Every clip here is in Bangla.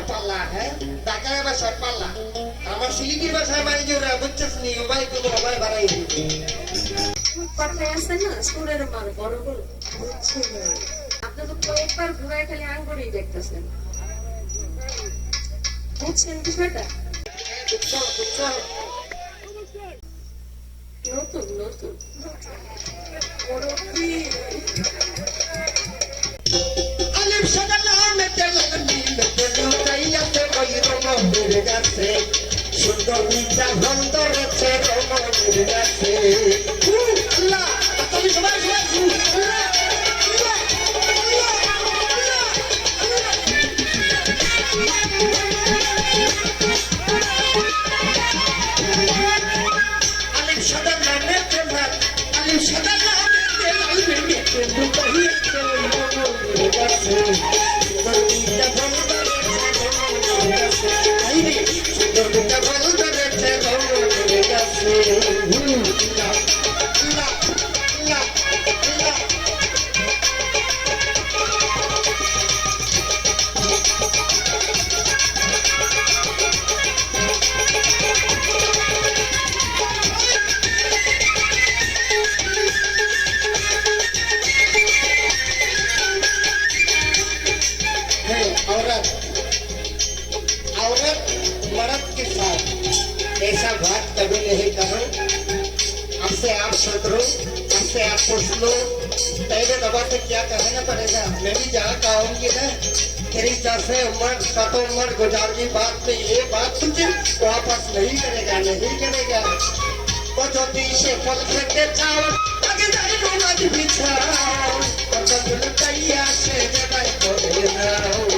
পাল্লা হ্যাঁ ঢাকায় বাসায় পাল্লা আমার শিলিগুড়ির বাসায় মানে যে ওরা বুঝছিস নি ও ভাই কোনো ভাই বাড়াই দিবে কথায় আছে না সুরের মার বড় বড় বুঝছি না আপনি তো কয়েকবার ঘুরায় খালি আঙ্গুরই দেখতেছেন বুঝছেন বিষয়টা নতুন নতুন আলিফ সাদালাম তেলাল নীল তেলো কাইয়াতে বৈরম মেরে গেছে সুন্দর নিটা ভন্দর আছে রমণের গেছে আল্লাহ তুমি সবাই সবাই আলিফ সাদালাম তেলাল আলিফ সাদালাম তেলাল মেরে তেলো কাইয়াতে বৈরম মেরে গেছে সুন্দর নিটা ভন্দর আছে আইরে সুন্দর নিটা ভন্দর আছে রমণের গেছে औरत औरत मर्द के साथ ऐसा बात कभी नहीं करो आपसे आप सुधरो आपसे आप पूछ लो पहले दबा से क्या कहना पड़ेगा मैं भी जहाँ कहूँगी ना तेरी जैसे उम्र सातों उम्र गुजारगी बात में ये बात तुझे वापस नहीं करेगा नहीं करेगा वो जो से फल के चावल आगे जाए रोज बिछाओ और जब लुटाइया से जगाई को दे जाओ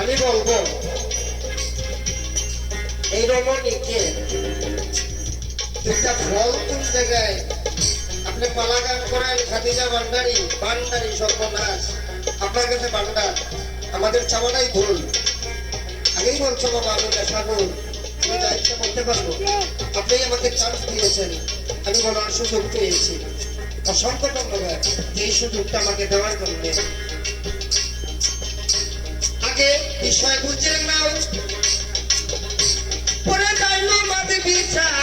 আমি বলবো এই রমণীকে একটা ফল কোন জায়গায় আপনি পালাগান করেন খাদিজা ভান্ডারি ভান্ডারি সর্বনাশ আপনার কাছে ভান্ডার আমাদের চাওয়াটাই ভুল আগেই বলছো বাবা আমি নেশাখোর আমি দায়িত্ব করতে পারবো আপনি আমাকে চান্স দিয়েছেন আমি বলার সুযোগ পেয়েছি অসংখ্য ধন্যবাদ এই সুযোগটা আমাকে দেওয়ার জন্য আগে বিষয় বুঝে নাও পরে যাইলো মাঝে বিচার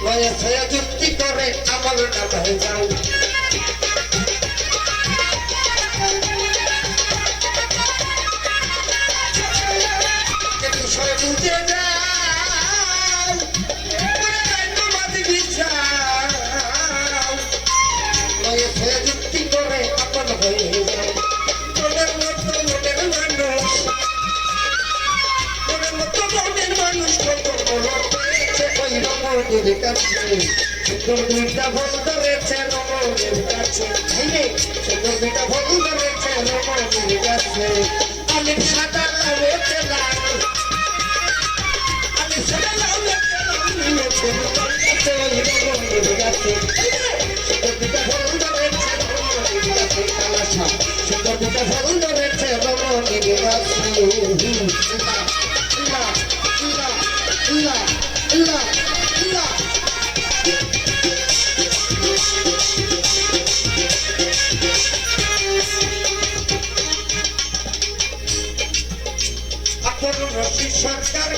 লয়ে ছয়া যুক্তি করে আমার না হয়ে যাও বিষয় বুঝে যাও পরে যাইলো মাঝে বিচার লয়ে ছয়া যুক্তি করে আপন হয়ে যাও দুইটা ভুল ধরেছে রমণের কাছে দুইটা ভুল ধরেছে রমণের কাছে অনেক সাদা লাভেছে লাল অনেক সাদা লাভেছে রমণের কাছে দুইটা ভুল ধরেছে রমণের কাছে কালাসা সুন্দর দুইটা ভুল ধরেছে রমণের কাছে সরকার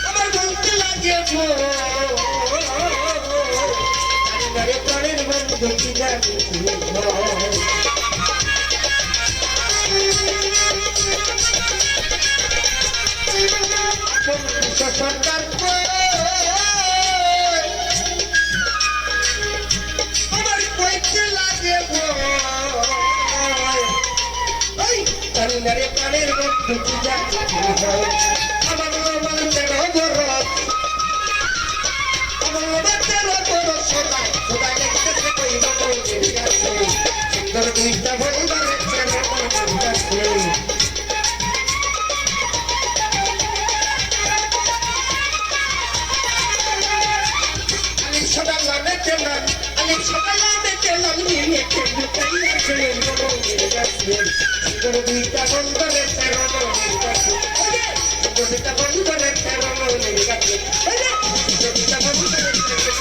আমার বলতে লাগে প্রাণের বন্ধু দুটি জানি সরকার আমার কইতে লাগে কান্নারে কানের মধ্যে কি জানি আমার মনের বরফ আমার মনের বরফ সদাই সদাই দেখতেছে কই বাবুর কাছে সুন্দর দুইটা বলবারে ছেড়ে বাবুর কাছে সকালে চলাম আমি সকালে চলাম নিয়ে খেলতে চাই ছেড়ে বাবুর কাছে সুন্দর দুইটা বলবারে ছেড়ে বাবুর কাছে দুইটা বলবারে ছেড়ে বাবুর কাছে দুইটা বলবারে ছেড়ে